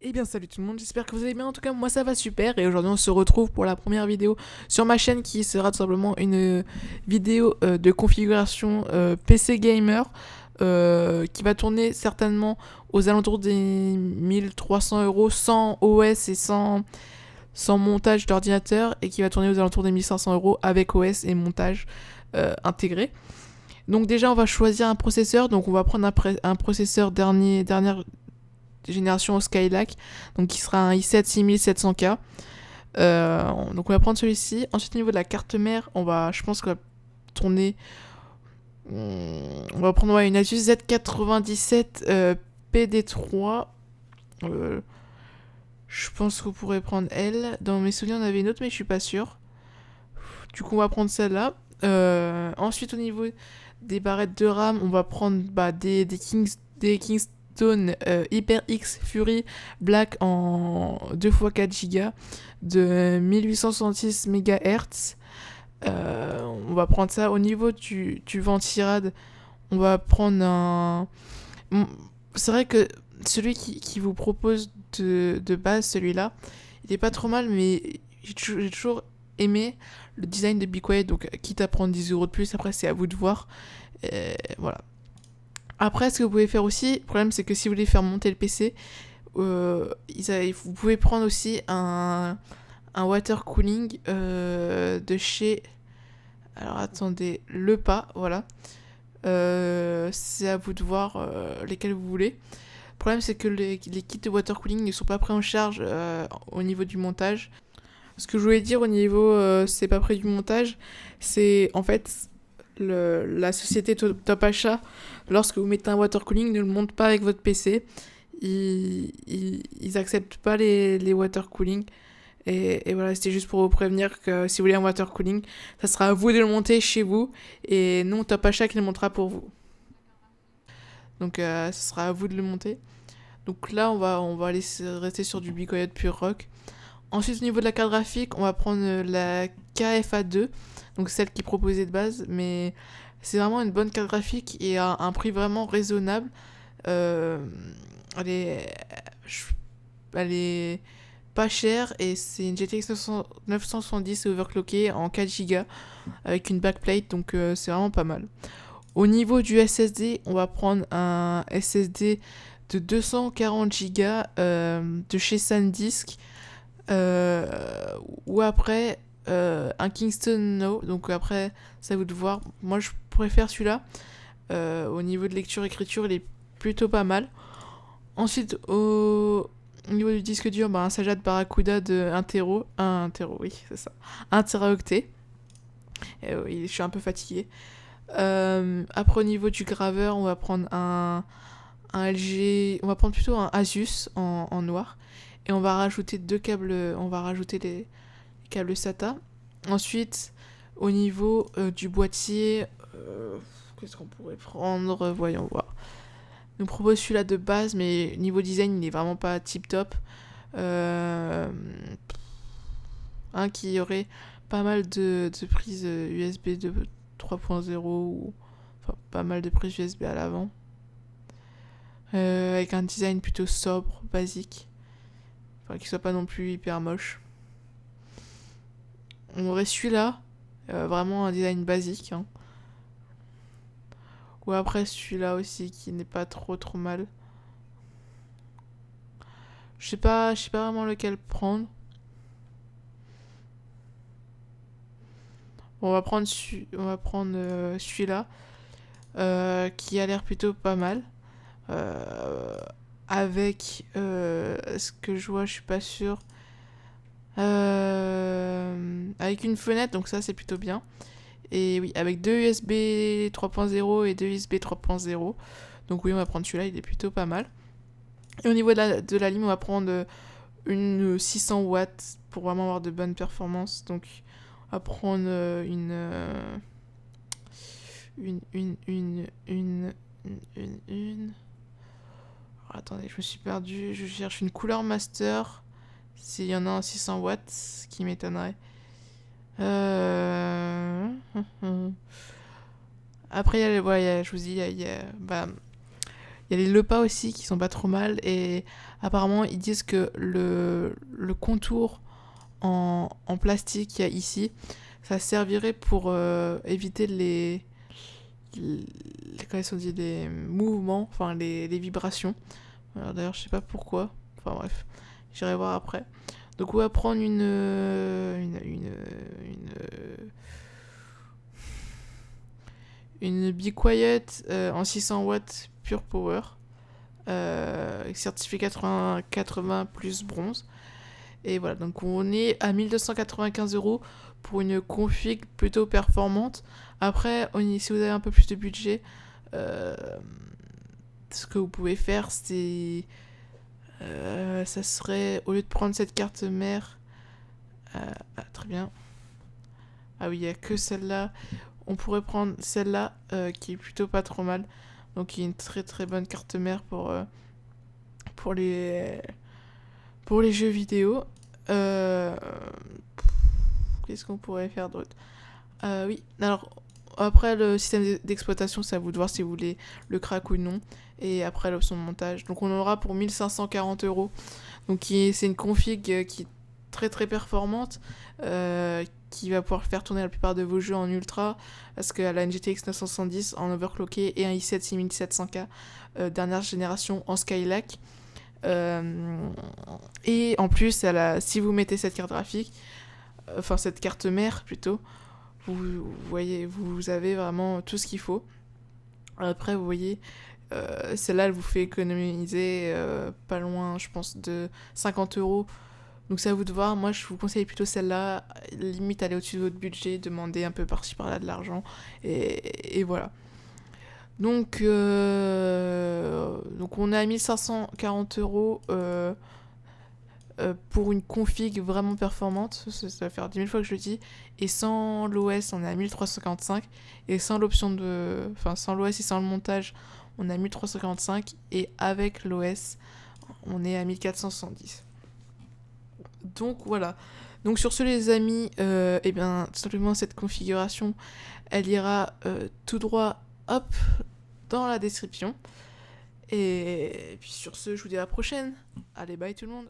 Eh bien salut tout le monde, j'espère que vous allez bien, en tout cas moi ça va super et aujourd'hui on se retrouve pour la première vidéo sur ma chaîne qui sera tout simplement une vidéo de configuration PC Gamer qui va tourner certainement aux alentours des 1300 € sans OS et sans montage d'ordinateur et qui va tourner aux alentours des 1500 € avec OS et montage intégré. Donc déjà on va choisir un processeur, donc on va prendre un processeur dernière génération au Skylake, donc qui sera un i7 6700K. Donc on va prendre celui-ci. Ensuite au niveau de la carte mère, je pense qu'on va tourner, on va prendre une Asus Z97 PD3. Je pense qu'on pourrait prendre elle. Dans mes souvenirs on avait une autre mais je suis pas sûr. Du coup on va prendre celle-là. Ensuite au niveau des barrettes de RAM, on va prendre des Kingston HyperX Fury Black en 2x4 Go de 1866 MHz. On va prendre ça. Au niveau du ventirad, on va prendre un... C'est vrai que celui qui vous propose de base, celui-là, il est pas trop mal, mais j'ai toujours aimé le design de Be Quiet, donc quitte à prendre 10 € de plus, après c'est à vous de voir. Voilà. Après, ce que vous pouvez faire aussi, le problème c'est que si vous voulez faire monter le PC, vous pouvez prendre aussi un water cooling de chez... Alors attendez, le pas, voilà. C'est à vous de voir lesquels vous voulez. Le problème c'est que les kits de water cooling ne sont pas pris en charge au niveau du montage. Ce que je voulais dire au niveau c'est pas pris du montage, c'est en fait la société Top Achat, lorsque vous mettez un water cooling, ne le monte pas avec votre PC. Ils acceptent pas les water cooling. Et voilà, c'était juste pour vous prévenir que si vous voulez un water cooling, ça sera à vous de le monter chez vous et non Top Achat qui le montera pour vous. Donc ça sera à vous de le monter. Donc là, on va rester sur du Be Quiet Pure Rock. Ensuite, au niveau de la carte graphique, on va prendre la KFA2, donc celle qui est proposée de base, mais c'est vraiment une bonne carte graphique et à un prix vraiment raisonnable. Euh, elle, est, elle est pas chère et c'est une GTX 970 overclockée en 4 Go avec une backplate, donc c'est vraiment pas mal. Au niveau du SSD, on va prendre un SSD de 240 Go de chez SanDisk. Ou après un Kingston No. Donc après, ça vous de voir. Moi, je préfère celui-là. Au niveau de lecture-écriture, il est plutôt pas mal. Ensuite, au niveau du disque dur, un Sajat Barracuda de 1 Tero, oui, c'est ça. 1 Teraoctet. Oui, je suis un peu fatiguée. Après, au niveau du graveur, on va prendre un LG. On va prendre plutôt un Asus en noir. Et on va rajouter les câbles SATA. Ensuite, au niveau du boîtier, qu'est-ce qu'on pourrait prendre? Voyons voir. On nous propose celui-là de base, mais niveau design, il n'est vraiment pas tip top. Un qui aurait pas mal de prises USB de 3.0 ou enfin, pas mal de prises USB à l'avant. Avec un design plutôt sobre, basique. Enfin, qui soit pas non plus hyper moche. On aurait celui-là, vraiment un design basique. Hein. Ou après celui-là aussi qui n'est pas trop mal. Je sais pas vraiment lequel prendre. Bon, on va prendre celui-là qui a l'air plutôt pas mal. Euh, avec ce que je vois, je suis pas sûr. Avec une fenêtre, donc ça c'est plutôt bien. Et oui, avec deux USB 3.0 et deux USB 3.0. Donc oui, on va prendre celui-là, il est plutôt pas mal. Et au niveau de la lime, on va prendre une 600 watts pour vraiment avoir de bonnes performances. Donc on va prendre une, une, une, une, une. Alors, attendez, je me suis perdu. Je cherche une couleur master. S'il y en a un 600 watts, ce qui m'étonnerait. Après, je vous dis, Il y a les Lepa aussi qui sont pas trop mal. Et apparemment, ils disent que le contour en plastique qu'il y a ici, ça servirait pour éviter comment on dit, les mouvements, enfin les vibrations. Alors, d'ailleurs, je sais pas pourquoi. Enfin bref, j'irai voir après. Donc on va prendre une Be Quiet en 600 watts Pure Power, certifié 80 plus bronze. Et voilà, donc on est à 1295 € pour une config plutôt performante. Après, si vous avez un peu plus de budget, ce que vous pouvez faire, c'est... ça serait, au lieu de prendre cette carte mère... très bien. Ah oui, il n'y a que celle-là. On pourrait prendre celle-là, qui est plutôt pas trop mal. Donc, qui est une très très bonne carte mère pour les jeux vidéo. Qu'est-ce qu'on pourrait faire d'autre? Oui, alors après le système d'exploitation, c'est à vous de voir si vous voulez le crack ou non. Et après l'option de montage. Donc on aura pour 1540 €. Donc c'est une config qui est très très performante, qui va pouvoir faire tourner la plupart de vos jeux en ultra, parce qu'elle a une GTX 970 en overclocké et un i7 6700K dernière génération en Skylake. Et en plus, si vous mettez cette carte graphique, enfin cette carte mère plutôt, vous voyez, vous avez vraiment tout ce qu'il faut. Après, vous voyez, celle-là, elle vous fait économiser pas loin, je pense, de 50 €. Donc c'est à vous de voir. Moi, je vous conseille plutôt celle-là. Limite, aller au-dessus de votre budget, demander un peu par-ci par-là de l'argent. Et voilà. Donc on est à 1540 € pour une config vraiment performante. Ça va faire 10 000 fois que je le dis. Et sans l'OS, on est à 1345. Et sans l'option de... Enfin, sans l'OS et sans le montage, on est à 1345. Et avec l'OS, on est à 1470. Donc voilà. Donc sur ce les amis, eh bien tout simplement cette configuration, elle ira tout droit, hop, dans la description. Et puis sur ce, je vous dis à la prochaine. Allez, bye tout le monde.